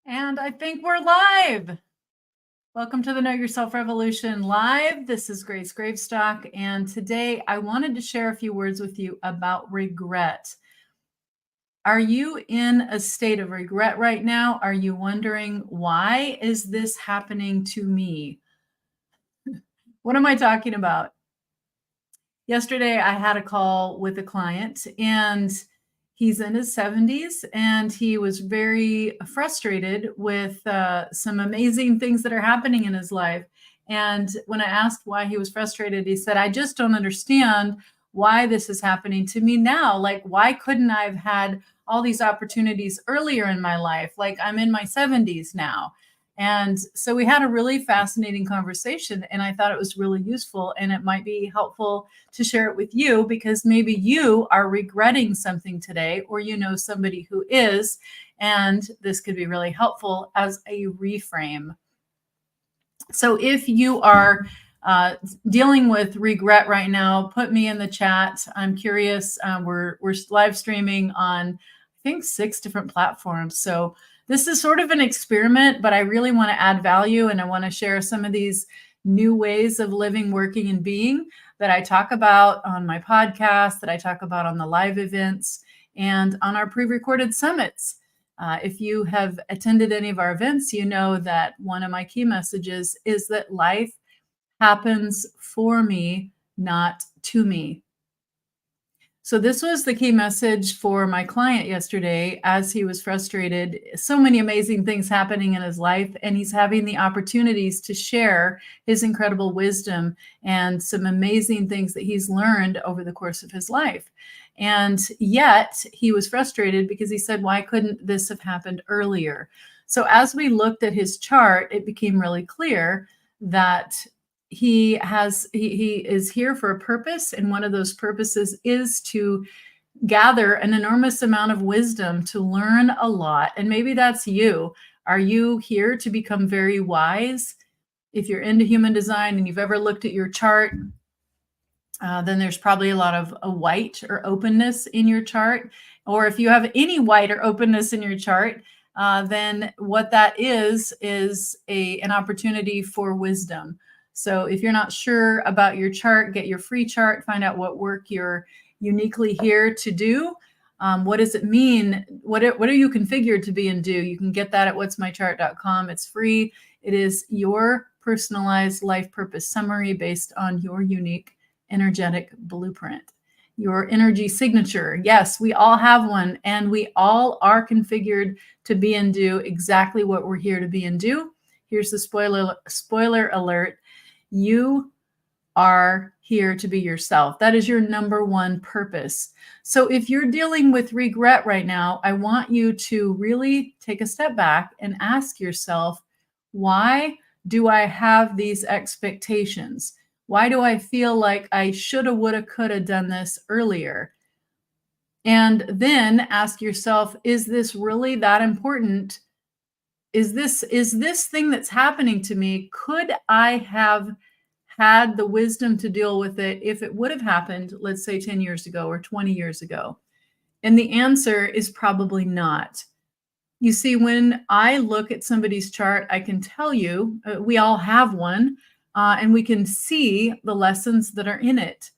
And I think we're live. Welcome to the Know Yourself Revolution Live. This is Grace Gravestock. And today I wanted to share a few words with you about regret. Are you in a state of regret right now? Are you wondering, why is this happening to me? What am I talking about? Yesterday, I had a call with a client, and he's in his 70s, and he was very frustrated with some amazing things that are happening in his life. And when I asked why he was frustrated, he said, I just don't understand why this is happening to me now. Like, why couldn't I have had all these opportunities earlier in my life? Like, I'm in my 70s now. And so we had a really fascinating conversation, and I thought it was really useful, and it might be helpful to share it with you, because maybe you are regretting something today, or you know somebody who is, and this could be really helpful as a reframe. So if you are dealing with regret right now, put me in the chat. I'm curious. We're live streaming on, I think, 6 different platforms. So this is sort of an experiment, but I really want to add value, and I want to share some of these new ways of living, working, and being that I talk about on my podcast, that I talk about on the live events, and on our pre-recorded summits. If you have attended any of our events, you know that one of my key messages is that life happens for me, not to me. So this was the key message for my client yesterday as he was frustrated. So many amazing things happening in his life, and he's having the opportunities to share his incredible wisdom and some amazing things that he's learned over the course of his life. And yet he was frustrated because he said, why couldn't this have happened earlier? So as we looked at his chart, it became really clear that he is here for a purpose, and one of those purposes is to gather an enormous amount of wisdom, to learn a lot. And maybe that's you. Are you here to become very wise? If you're into human design and you've ever looked at your chart, then there's probably a lot of white or openness in your chart. Or if you have any white or openness in your chart, then what that is an opportunity for wisdom. So if you're not sure about your chart, get your free chart, find out what work you're uniquely here to do. What does it mean? What are you configured to be and do? You can get that at whatsmychart.com. It's free. It is your personalized life purpose summary based on your unique energetic blueprint, your energy signature. Yes, we all have one, and we all are configured to be and do exactly what we're here to be and do. Here's the spoiler alert. You are here to be yourself. That is your number one purpose. So if you're dealing with regret right now, I want you to really take a step back and ask yourself, why do I have these expectations? Why do I feel like I shoulda, woulda, coulda done this earlier? And then ask yourself, is this really that important? Is this thing that's happening to me, could I have had the wisdom to deal with it if it would have happened, let's say 10 years ago or 20 years ago? And the answer is probably not. You see, when I look at somebody's chart, I can tell you, we all have one, and we can see the lessons that are in it.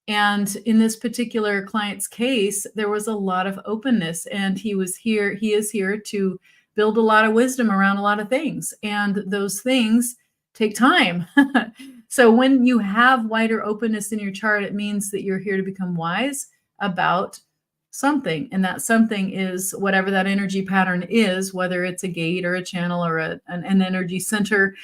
And in this particular client's case, there was a lot of openness, and he is here to build a lot of wisdom around a lot of things. And those things take time. So when you have wider openness in your chart, it means that you're here to become wise about something. And that something is whatever that energy pattern is, whether it's a gate or a channel or an energy center.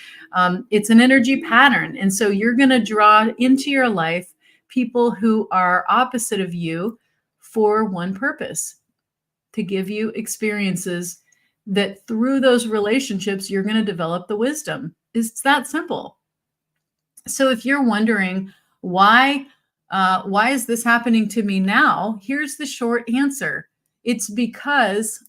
It's an energy pattern. And so you're going to draw into your life people who are opposite of you for one purpose, to give you experiences that through those relationships, you're going to develop the wisdom. It's that simple. So if you're wondering why is this happening to me now? Here's the short answer. It's because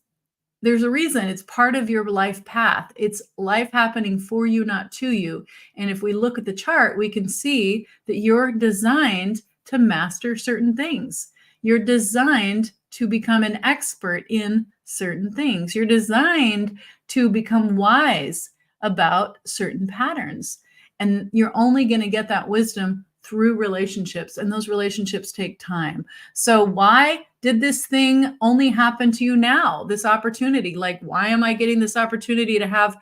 there's a reason. It's part of your life path. It's life happening for you, not to you. And if we look at the chart, we can see that you're designed to master certain things. You're designed to become an expert in certain things. You're designed to become wise about certain patterns. And you're only going to get that wisdom through relationships, and those relationships take time. So why did this thing only happen to you now? This opportunity, like, why am I getting this opportunity to have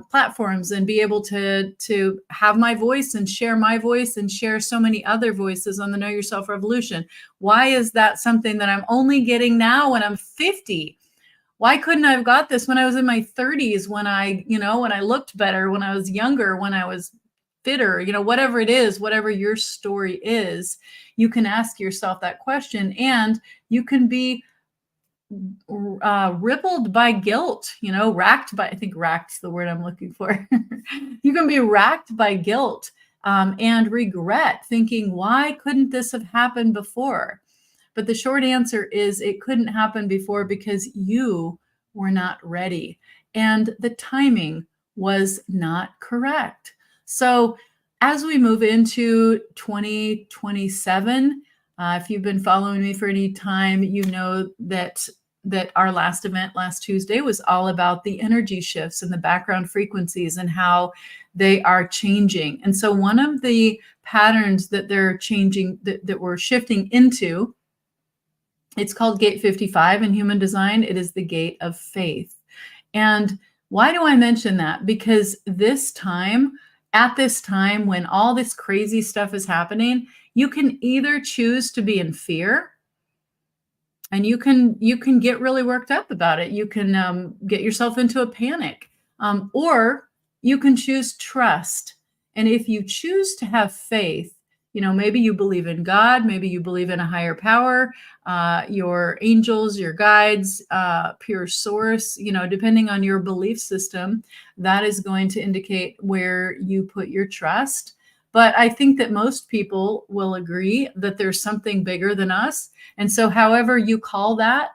platforms and be able to have my voice and share so many other voices on the Know Yourself Revolution? Why is that something that I'm only getting now when I'm 50? Why couldn't I have got this when I was in my 30s, when I looked better, when I was younger, when I was fitter, whatever it is, whatever your story is, you can ask yourself that question, and you can be rippled by guilt, racked by, I think racked's the word I'm looking for. You can be racked by guilt and regret, thinking, why couldn't this have happened before? But the short answer is it couldn't happen before because you were not ready and the timing was not correct. So as we move into 2027, if you've been following me for any time, you know that our last event last Tuesday was all about the energy shifts and the background frequencies and how they are changing. And so one of the patterns that they're changing, that we're shifting into, it's called Gate 55 in human design. It is the gate of faith. And why do I mention that? Because at this time when all this crazy stuff is happening, you can either choose to be in fear, and you can get really worked up about it. You can get yourself into a panic, or you can choose trust. And if you choose to have faith, maybe you believe in God, maybe you believe in a higher power, your angels, your guides, pure source, depending on your belief system, that is going to indicate where you put your trust. But I think that most people will agree that there's something bigger than us. And so however you call that,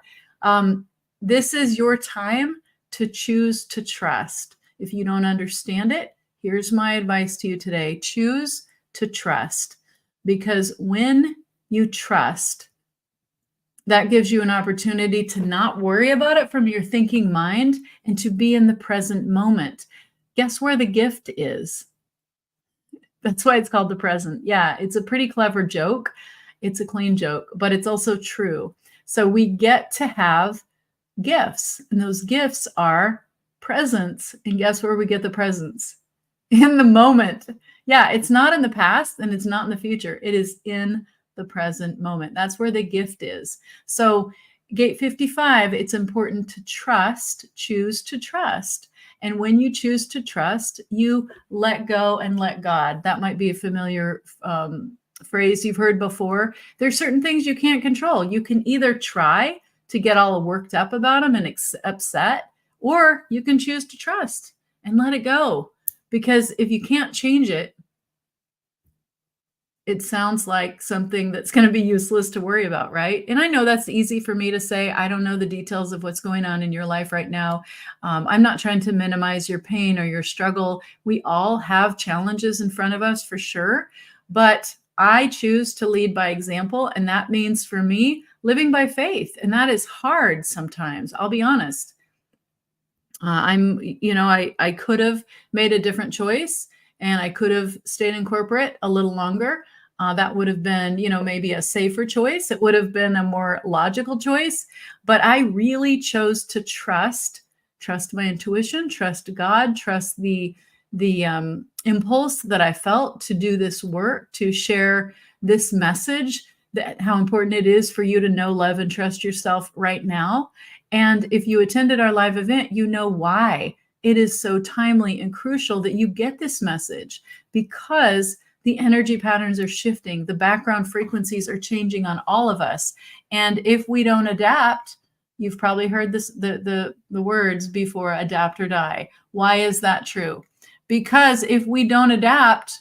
this is your time to choose to trust. If you don't understand it, here's my advice to you today. Choose to trust, because when you trust, that gives you an opportunity to not worry about it from your thinking mind and to be in the present moment. Guess where the gift is? That's why it's called the present. Yeah, it's a pretty clever joke. It's a clean joke, but it's also true. So we get to have gifts, and those gifts are presents. And guess where we get the presents? In the moment. Yeah, it's not in the past and it's not in the future. It is in the present moment. That's where the gift is. So Gate 55, it's important to trust, choose to trust. And when you choose to trust, you let go and let God. That might be a familiar phrase you've heard before. There's certain things you can't control. You can either try to get all worked up about them and upset, or you can choose to trust and let it go. Because if you can't change it, it sounds like something that's going to be useless to worry about, right? And I know that's easy for me to say. I don't know the details of what's going on in your life right now. I'm not trying to minimize your pain or your struggle. We all have challenges in front of us for sure, but I choose to lead by example. And that means for me, living by faith. And that is hard sometimes, I'll be honest. I could have made a different choice, and I could have stayed in corporate a little longer. That would have been, maybe a safer choice. It would have been a more logical choice, but I really chose to trust my intuition, trust God, trust the impulse that I felt to do this work, to share this message, that how important it is for you to know, love, and trust yourself right now. And if you attended our live event, you know why it is so timely and crucial that you get this message, because the energy patterns are shifting. The background frequencies are changing on all of us. And if we don't adapt, you've probably heard this, the words before, adapt or die. Why is that true? Because if we don't adapt,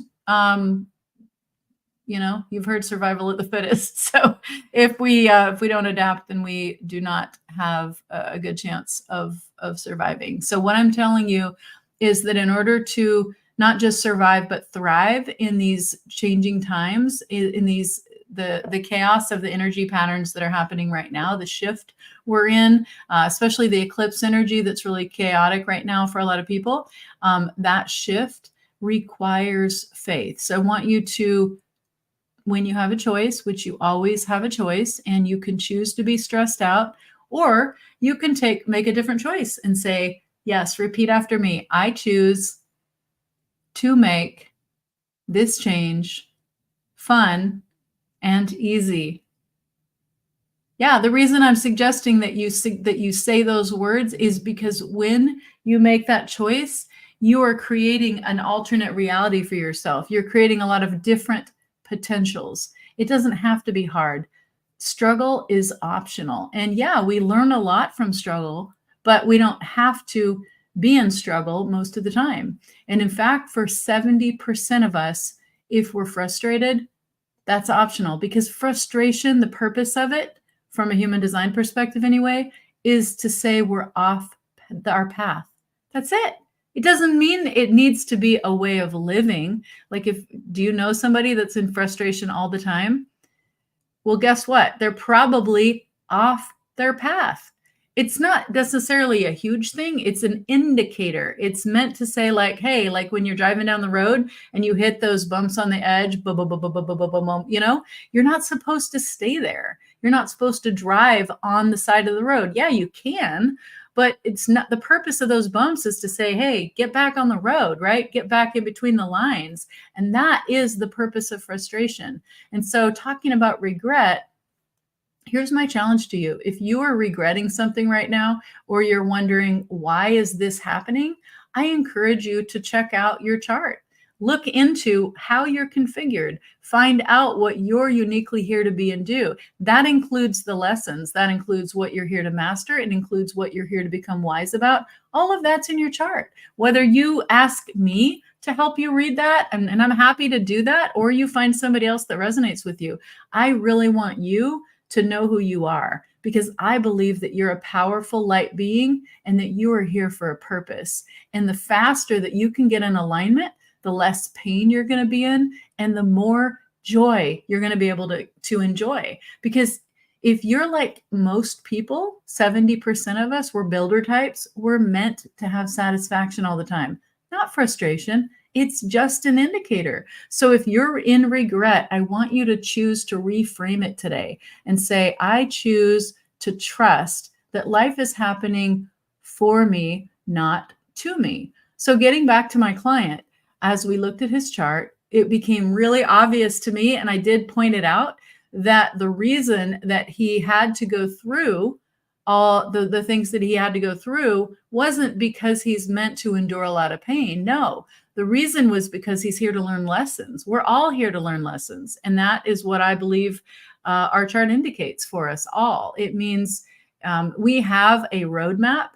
you've heard survival of the fittest. So if we don't adapt, then we do not have a good chance of surviving. So what I'm telling you is that in order to not just survive, but thrive in these changing times, in these the chaos of the energy patterns that are happening right now, the shift we're in, especially the eclipse energy that's really chaotic right now for a lot of people. That shift requires faith. So I want you to, when you have a choice, which you always have a choice, and you can choose to be stressed out, or you can make a different choice and say, yes, repeat after me. I choose to make this change fun and easy. Yeah, the reason I'm suggesting that you say those words is because when you make that choice, you are creating an alternate reality for yourself. You're creating a lot of different potentials. It doesn't have to be hard. Struggle is optional. And yeah, we learn a lot from struggle, but we don't have to be in struggle most of the time. And in fact, for 70% of us, if we're frustrated, that's optional, because frustration, the purpose of it, from a human design perspective anyway, is to say we're off our path. That's it. It doesn't mean it needs to be a way of living. Like, do you know somebody that's in frustration all the time? Well, guess what? They're probably off their path. It's not necessarily a huge thing. It's an indicator. It's meant to say, like, hey, like when you're driving down the road and you hit those bumps on the edge, you know, you're not supposed to stay there. You're not supposed to drive on the side of the road. Yeah, you can, but it's not, the purpose of those bumps is to say, hey, get back on the road, right? Get back in between the lines. And that is the purpose of frustration. And so, talking about regret, here's my challenge to you. If you are regretting something right now, or you're wondering, why is this happening? I encourage you to check out your chart. Look into how you're configured. Find out what you're uniquely here to be and do. That includes the lessons. That includes what you're here to master. It includes what you're here to become wise about. All of that's in your chart. Whether you ask me to help you read that, and I'm happy to do that, or you find somebody else that resonates with you, I really want you to know who you are, because I believe that you're a powerful light being and that you are here for a purpose. And the faster that you can get in alignment, the less pain you're going to be in, and the more joy you're going to be able to enjoy. Because if you're like most people, 70% of us, we're builder types, we're meant to have satisfaction all the time, not frustration. It's just an indicator. So if you're in regret, I want you to choose to reframe it today and say, I choose to trust that life is happening for me, not to me. So getting back to my client, as we looked at his chart, it became really obvious to me, and I did point it out, that the reason that he had to go through all the things that he had to go through wasn't because he's meant to endure a lot of pain. No, the reason was because he's here to learn lessons. We're all here to learn lessons. And that is what I believe our chart indicates for us all. It means we have a roadmap,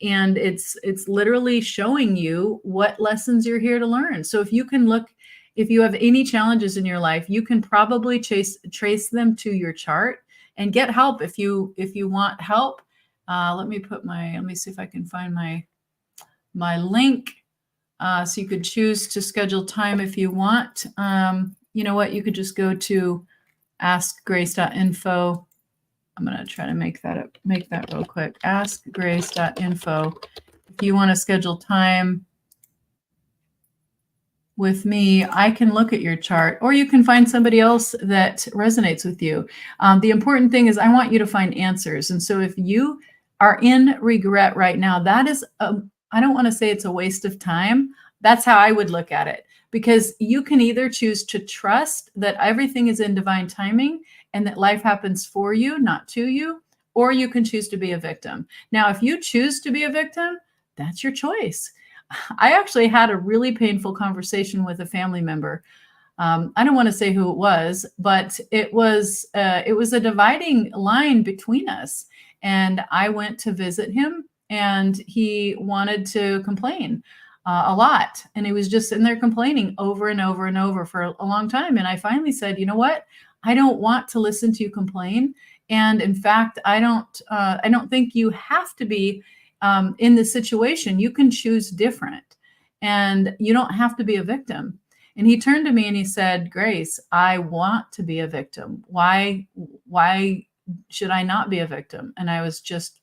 and it's literally showing you what lessons you're here to learn. So if you have any challenges in your life, you can probably trace them to your chart and get help if you want help. Let me see if I can find my link. So you could choose to schedule time if you want. You know what? You could just go to askgrace.info. I'm going to try to make that real quick. Askgrace.info. If you want to schedule time with me, I can look at your chart, or you can find somebody else that resonates with you. The important thing is I want you to find answers. And so if you are in regret right now, that is, I don't want to say it's a waste of time. That's how I would look at it, because you can either choose to trust that everything is in divine timing and that life happens for you, not to you, or you can choose to be a victim. Now, if you choose to be a victim, that's your choice. I actually had a really painful conversation with a family member. I don't want to say who it was, but it was a dividing line between us. And I went to visit him, and he wanted to complain a lot. And he was just sitting there complaining over and over and over for a long time. And I finally said, you know what? I don't want to listen to you complain. And in fact, I don't think you have to be in this situation. You can choose different, and you don't have to be a victim. And he turned to me and he said, Grace, I want to be a victim. Why should I not be a victim? And I was just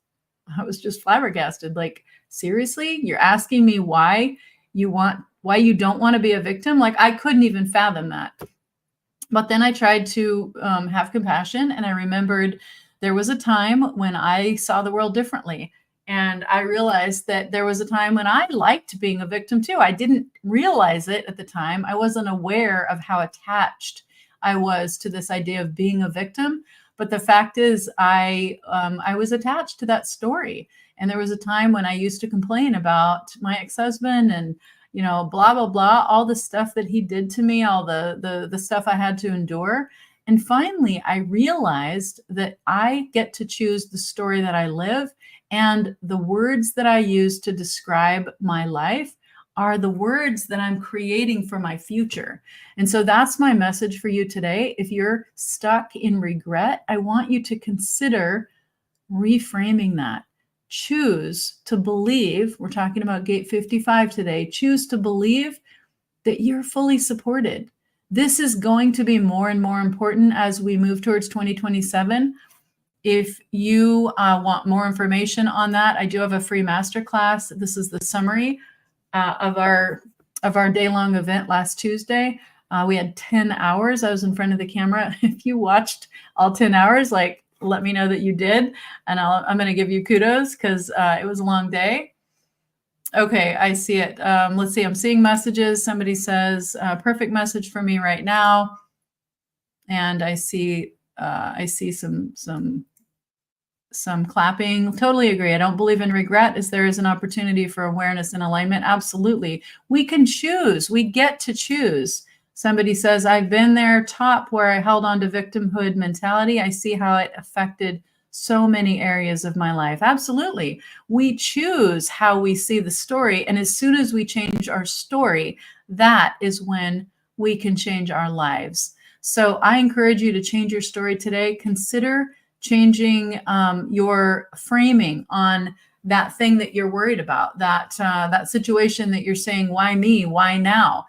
flabbergasted. Like, seriously, you're asking me why you don't want to be a victim? Like, I couldn't even fathom that. But then I tried to have compassion, and I remembered there was a time when I saw the world differently. And I realized that there was a time when I liked being a victim too. I didn't realize it at the time. I wasn't aware of how attached I was to this idea of being a victim. But the fact is, I was attached to that story. And there was a time when I used to complain about my ex-husband and blah, blah, blah, all the stuff that he did to me, all the stuff I had to endure. And finally, I realized that I get to choose the story that I live, and the words that I use to describe my life are the words that I'm creating for my future. And so that's my message for you today. If you're stuck in regret, I want you to consider reframing that. Choose to believe, we're talking about gate 55 today, choose to believe that you're fully supported. This is going to be more and more important as we move towards 2027. If you want more information on that, I do have a free masterclass. This is the summary of our day-long event last Tuesday. We had 10 hours. I was in front of the camera. If you watched all 10 hours, let me know that you did, and I'm going to give you kudos because it was a long day. Okay, I see it. Let's see. I'm seeing messages. Somebody says, "Perfect message for me right now," and I see some clapping. Totally agree. I don't believe in regret as there is an opportunity for awareness and alignment. Absolutely. We can choose. We get to choose. Somebody says, I've been there top where I held on to victimhood mentality. I see how it affected so many areas of my life. Absolutely. We choose how we see the story. And as soon as we change our story, that is when we can change our lives. So I encourage you to change your story today. Consider changing your framing on that thing that you're worried about, that situation that you're saying, why me? Why now?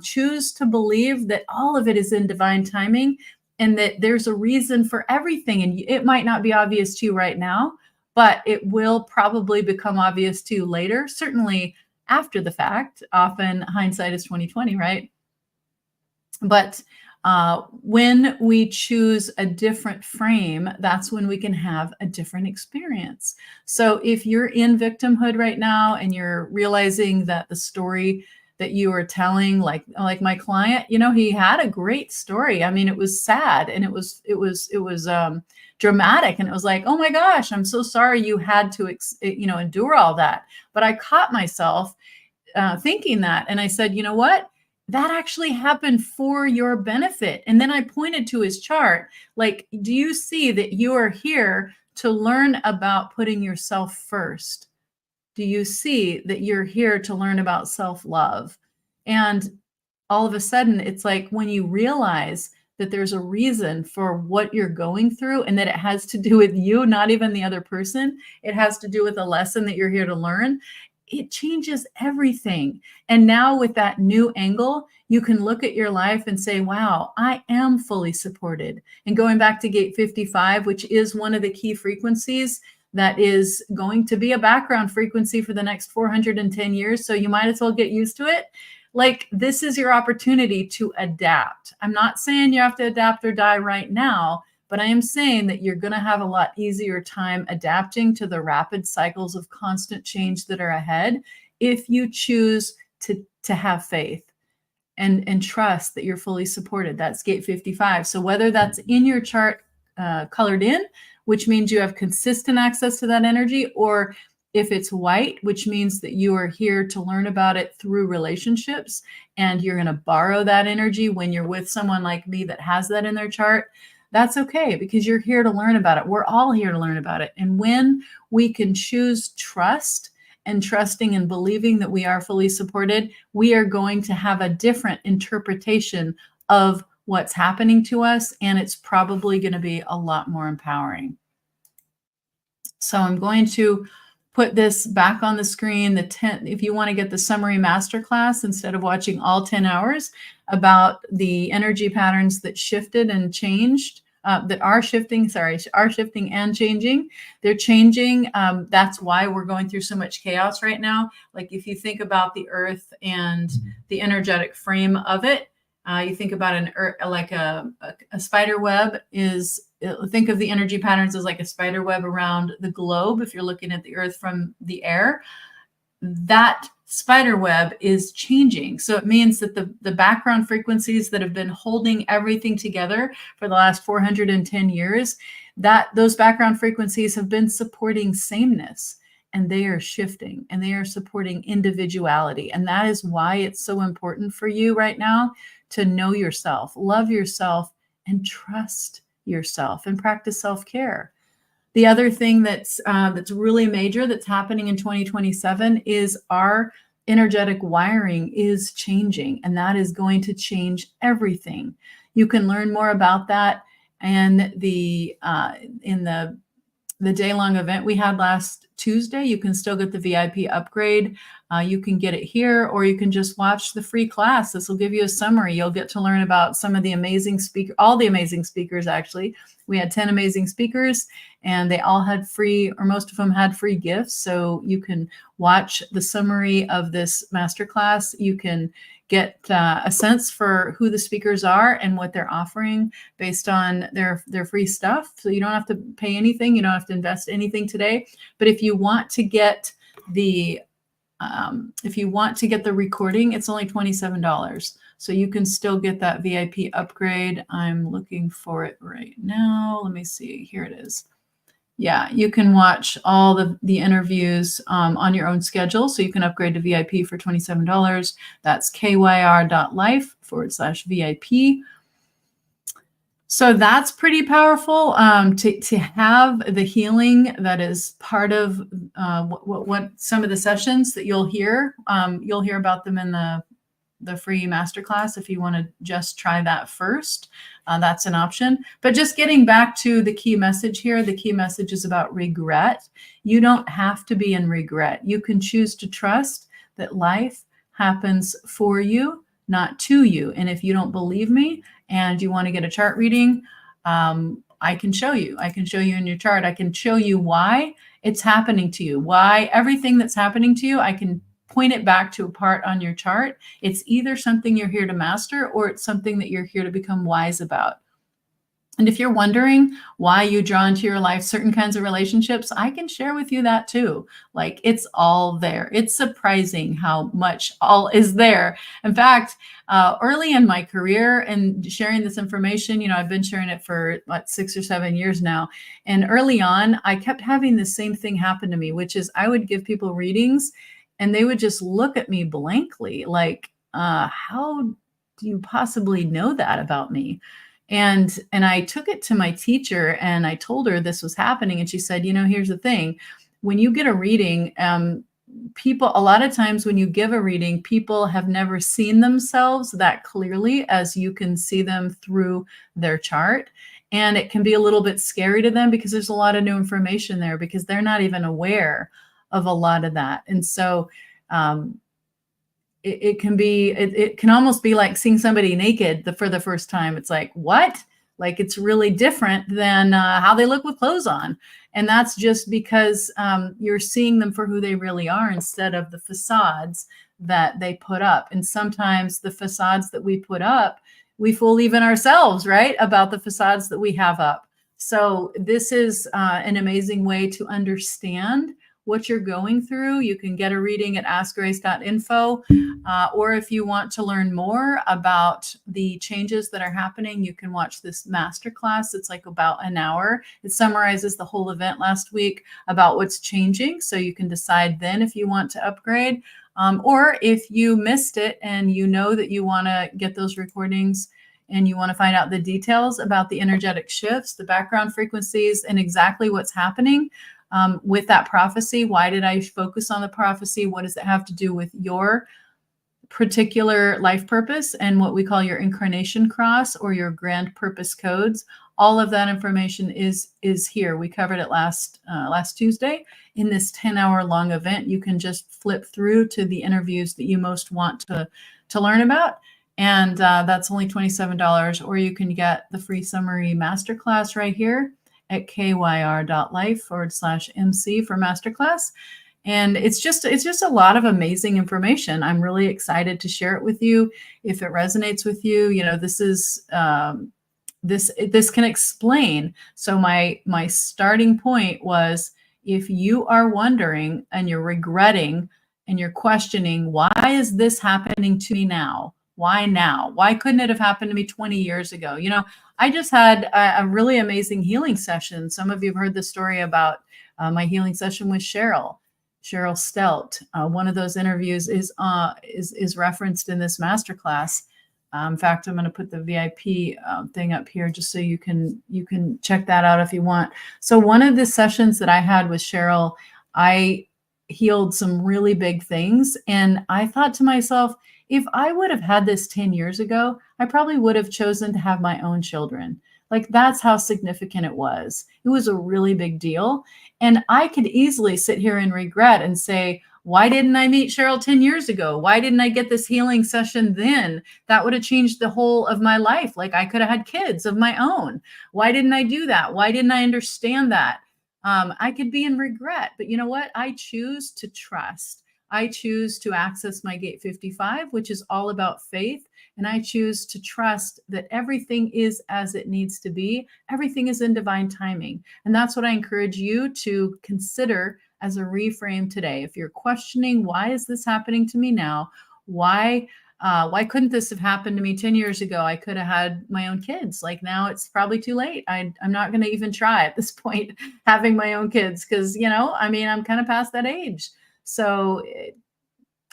Choose to believe that all of it is in divine timing and that there's a reason for everything. And it might not be obvious to you right now, but it will probably become obvious to you later, certainly after the fact. Often hindsight is 20/20, right? But when we choose a different frame, that's when we can have a different experience. So if you're in victimhood right now and you're realizing that the story that you are telling, like my client, he had a great story. I mean, it was sad and it was dramatic, and it was like, oh my gosh, I'm so sorry you had to endure all that. But I caught myself thinking that, and I said, you know what? That actually happened for your benefit. And then I pointed to his chart. Like, do you see that you are here to learn about putting yourself first? Do you see that you're here to learn about self-love? And all of a sudden, it's like when you realize that there's a reason for what you're going through and that it has to do with you, not even the other person. It has to do with a lesson that you're here to learn. It changes everything. And now with that new angle, you can look at your life and say, wow, I am fully supported. And going back to gate 55, which is one of the key frequencies that is going to be a background frequency for the next 410 years. So you might as well get used to it. Like, this is your opportunity to adapt. I'm not saying you have to adapt or die right now, but I am saying that you're going to have a lot easier time adapting to the rapid cycles of constant change that are ahead if you choose to have faith and trust that you're fully supported. That's gate 55. So whether that's in your chart colored in, which means you have consistent access to that energy, or if it's white, which means that you are here to learn about it through relationships, and you're going to borrow that energy when you're with someone like me that has that in their chart, that's okay, because you're here to learn about it. We're all here to learn about it. And when we can choose trust and trusting and believing that we are fully supported, we are going to have a different interpretation of what's happening to us. And it's probably going to be a lot more empowering. So I'm going to put this back on the screen. If you want to get the summary masterclass instead of watching all 10 hours about the energy patterns that shifted and changed, that are shifting and changing. They're changing. That's why we're going through so much chaos right now. Like if you think about the earth and the energetic frame of it, you think about a spider web is, think of the energy patterns as like a spider web around the globe. If you're looking at the earth from the air, that spider web is changing. So it means that the background frequencies that have been holding everything together for the last 410 years, that those background frequencies have been supporting sameness, and they are shifting and they are supporting individuality. And that is why it's so important for you right now to know yourself, love yourself, and trust yourself, and practice self-care. The other thing that's really major that's happening in 2027 is our energetic wiring is changing, and that is going to change everything. You can learn more about that and in the day-long event we had last Tuesday. You can still get the VIP upgrade. You can get it here, or you can just watch the free class. This will give you a summary. You'll get to learn about some of the amazing all the amazing speakers, actually. We had 10 amazing speakers, and they all had free, or most of them had free gifts. So you can watch the summary of this masterclass. You can get a sense for who the speakers are and what they're offering based on their free stuff. So you don't have to pay anything. You don't have to invest anything today. But if you want to get the recording, it's only $27. So you can still get that VIP upgrade. I'm looking for it right now. Let me see. Here it is. Yeah, you can watch all the interviews on your own schedule. So you can upgrade to VIP for $27. That's kyr.life/VIP. So that's pretty powerful to have the healing that is part of what some of the sessions that you'll hear. You'll hear about them in the free masterclass if you want to just try that first. That's an option. But just getting back to the key message here, the key message is about regret. You don't have to be in regret. You can choose to trust that life happens for you, not to you. And if you don't believe me and you want to get a chart reading, I can show you. I can show you in your chart. I can show you why it's happening to you, why everything that's happening to you, I can point it back to a part on your chart. It's either something you're here to master, or it's something that you're here to become wise about. And if you're wondering why you draw into your life certain kinds of relationships, I can share with you that too. Like, it's all there. It's surprising how much all is there. In fact, early in my career and sharing this information, I've been sharing it for 6 or 7 years now. And early on, I kept having the same thing happen to me, which is I would give people readings and they would just look at me blankly, like, how do you possibly know that about me? And I took it to my teacher and I told her this was happening. And she said, here's the thing. When you get a reading, people, a lot of times when you give a reading, people have never seen themselves that clearly as you can see them through their chart. And it can be a little bit scary to them because there's a lot of new information there because they're not even aware of a lot of that. And so it can almost be like seeing somebody naked for the first time. It's like, what? Like, it's really different than how they look with clothes on. And that's just because you're seeing them for who they really are instead of the facades that they put up. And sometimes the facades that we put up, we fool even ourselves, right? About the facades that we have up. So this is an amazing way to understand what you're going through. You can get a reading at askgrace.info, or if you want to learn more about the changes that are happening, you can watch this masterclass. It's like about an hour. It summarizes the whole event last week about what's changing. So you can decide then if you want to upgrade, or if you missed it and you know that you want to get those recordings and you want to find out the details about the energetic shifts, the background frequencies, and exactly what's happening with that prophecy. Why did I focus on the prophecy? What does it have to do with your particular life purpose and what we call your incarnation cross or your grand purpose codes? All of that information is here. We covered it last Tuesday in this 10-hour long event. You can just flip through to the interviews that you most want to learn about, and that's only $27. Or you can get the free summary masterclass right here at kyr.life/MC for masterclass. And it's just a lot of amazing information. I'm really excited to share it with you. If it resonates with you, this is this can explain. So my starting point was, if you are wondering and you're regretting and you're questioning, why is this happening to me now? Why now? Why couldn't it have happened to me 20 years ago? I just had a really amazing healing session. Some of you have heard the story about my healing session with Cheryl Stelt. One of those interviews is referenced in this masterclass. In fact, I'm going to put the VIP thing up here just so you can check that out if you want. So one of the sessions that I had with Cheryl, I healed some really big things. And I thought to myself, if I would have had this 10 years ago, I probably would have chosen to have my own children. Like, that's how significant it was. It was a really big deal. And I could easily sit here and regret and say, why didn't I meet Cheryl 10 years ago? Why didn't I get this healing session then? That would have changed the whole of my life. Like, I could have had kids of my own. Why didn't I do that? Why didn't I understand that? I could be in regret, but you know what? I choose to trust. I choose to access my gate 55, which is all about faith. And I choose to trust that everything is as it needs to be. Everything is in divine timing. And that's what I encourage you to consider as a reframe today. If you're questioning, why is this happening to me now? Why couldn't this have happened to me 10 years ago? I could have had my own kids. Like, now it's probably too late. I'm not going to even try at this point having my own kids because, I'm kind of past that age. So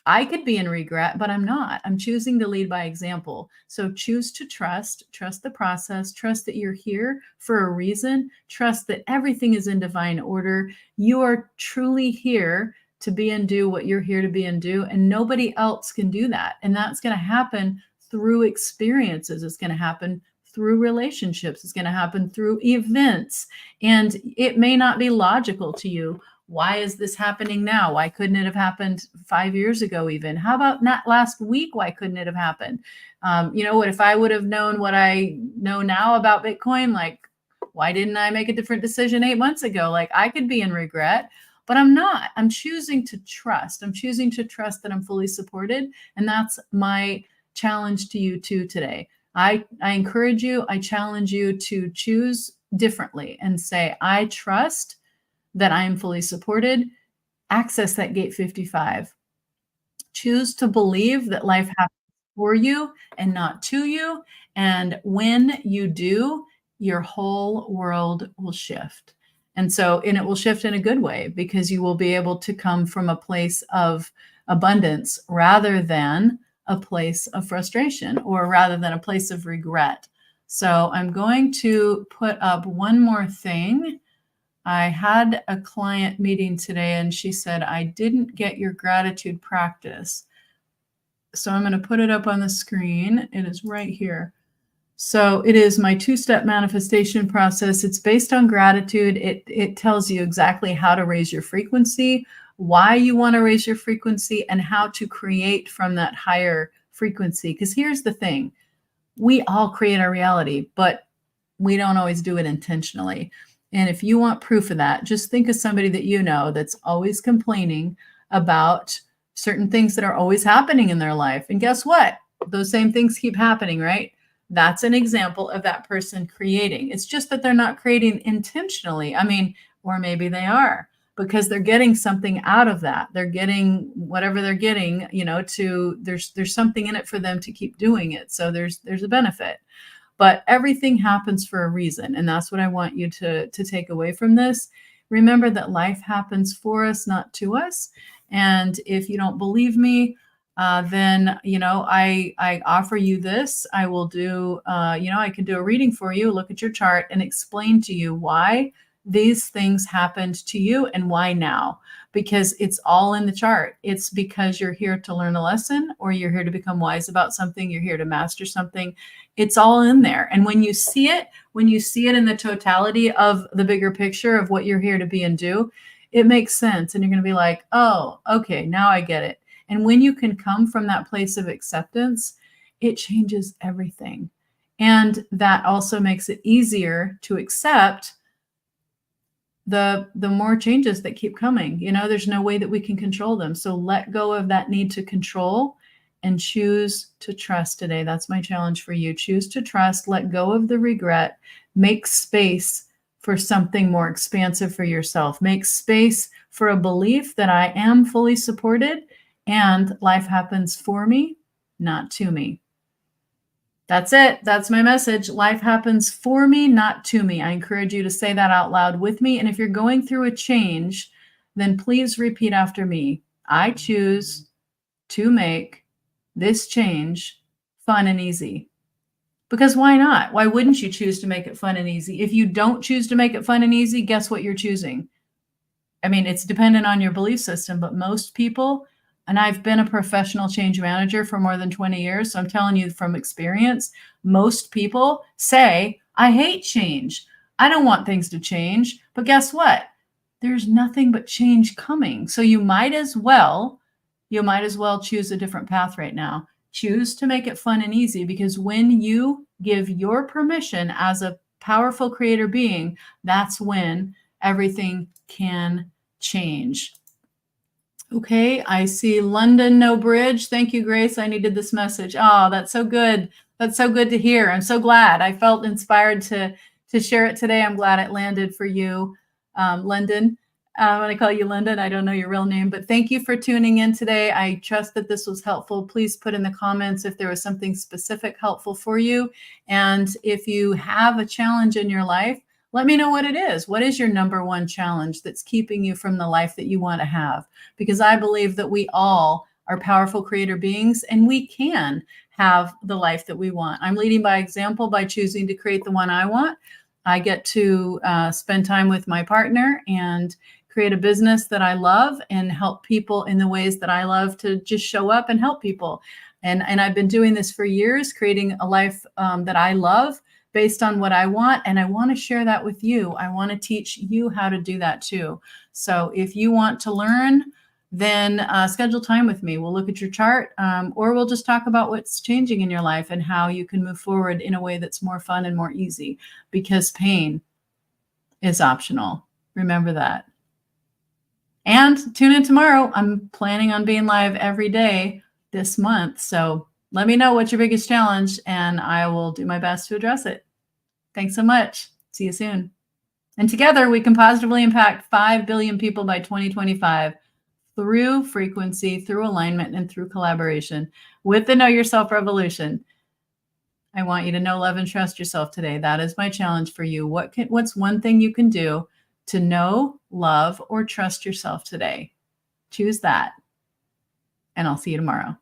I could be in regret, but I'm not. I'm choosing to lead by example. So choose to trust the process, trust that you're here for a reason, trust that everything is in divine order. You are truly here to be and do what you're here to be and do, and nobody else can do that. And that's going to happen through experiences. It's going to happen through relationships. It's going to happen through events. And it may not be logical to you. Why is this happening now? Why couldn't it have happened 5 years ago even? How about not last week? Why couldn't it have happened? What if I would have known what I know now about Bitcoin? Like, why didn't I make a different decision 8 months ago? Like, I could be in regret, but I'm not. I'm choosing to trust. I'm choosing to trust that I'm fully supported. And that's my challenge to you too today. I encourage you, I challenge you to choose differently and say, I trust that I am fully supported. Access that gate 55. Choose to believe that life happens for you and not to you. And when you do, your whole world will shift. And it will shift in a good way, because you will be able to come from a place of abundance rather than a place of frustration, or rather than a place of regret. So I'm going to put up one more thing. I had a client meeting today and she said, I didn't get your gratitude practice. So I'm going to put it up on the screen. It is right here. So it is my 2-step manifestation process. It's based on gratitude. It tells you exactly how to raise your frequency, why you want to raise your frequency, and how to create from that higher frequency. Because here's the thing. We all create our reality, but we don't always do it intentionally. And if you want proof of that, just think of somebody that you know that's always complaining about certain things that are always happening in their life. And guess what? Those same things keep happening, right? That's an example of that person creating. It's just that they're not creating intentionally. Or maybe they are, because they're getting something out of that. They're getting whatever they're getting, there's something in it for them to keep doing it. So there's a benefit. But everything happens for a reason. And that's what I want you to take away from this. Remember that life happens for us, not to us. And if you don't believe me, then, I offer you this. I will do, I can do a reading for you, look at your chart and explain to you why these things happened to you and why now? Because it's all in the chart. It's because you're here to learn a lesson, or you're here to become wise about something, you're here to master something. It's all in there. And when you see it in the totality of the bigger picture of what you're here to be and do, it makes sense. And you're going to be like, oh, okay, now I get it. And when you can come from that place of acceptance, it changes everything. And that also makes it easier to accept the more changes that keep coming. There's no way that we can control them. So let go of that need to control and choose to trust today. That's my challenge for you. Choose to trust, let go of the regret, make space for something more expansive for yourself. Make space for a belief that I am fully supported and life happens for me, not to me. That's it. That's my message. Life happens for me, not to me. I encourage you to say that out loud with me. And if you're going through a change, then please repeat after me. I choose to make this change fun and easy. Because why not? Why wouldn't you choose to make it fun and easy? If you don't choose to make it fun and easy, guess what you're choosing? I mean, it's dependent on your belief system, but most people, and I've been a professional change manager for more than 20 years, so I'm telling you from experience, most people say, I hate change. I don't want things to change. But guess what? There's nothing but change coming. So you might as well choose a different path right now. Choose to make it fun and easy, because when you give your permission as a powerful creator being, that's when everything can change. Okay, I see London, no bridge. Thank you, Grace. I needed this message. Oh, that's so good. That's so good to hear. I'm so glad. I felt inspired to share it today. I'm glad it landed for you, London. When I call you London, I don't know your real name, but thank you for tuning in today. I trust that this was helpful. Please put in the comments if there was something specific helpful for you. And if you have a challenge in your life, let me know what it is. What is your number one challenge that's keeping you from the life that you want to have? Because I believe that we all are powerful creator beings and we can have the life that we want. I'm leading by example by choosing to create the one I want. I get to spend time with my partner and create a business that I love and help people in the ways that I love to just show up and help people. And I've been doing this for years, creating a life that I love based on what I want. And I want to share that with you. I want to teach you how to do that too. So if you want to learn, then schedule time with me. We'll look at your chart, or we'll just talk about what's changing in your life and how you can move forward in a way that's more fun and more easy, because pain is optional. Remember that. And tune in tomorrow. I'm planning on being live every day this month. So let me know what's your biggest challenge and I will do my best to address it. Thanks so much. See you soon. And together we can positively impact 5 billion people by 2025 through frequency, through alignment, and through collaboration with the Know Yourself Revolution. I want you to know, love, and trust yourself today. That is my challenge for you. What's one thing you can do to know, love, or trust yourself today? Choose that. And I'll see you tomorrow.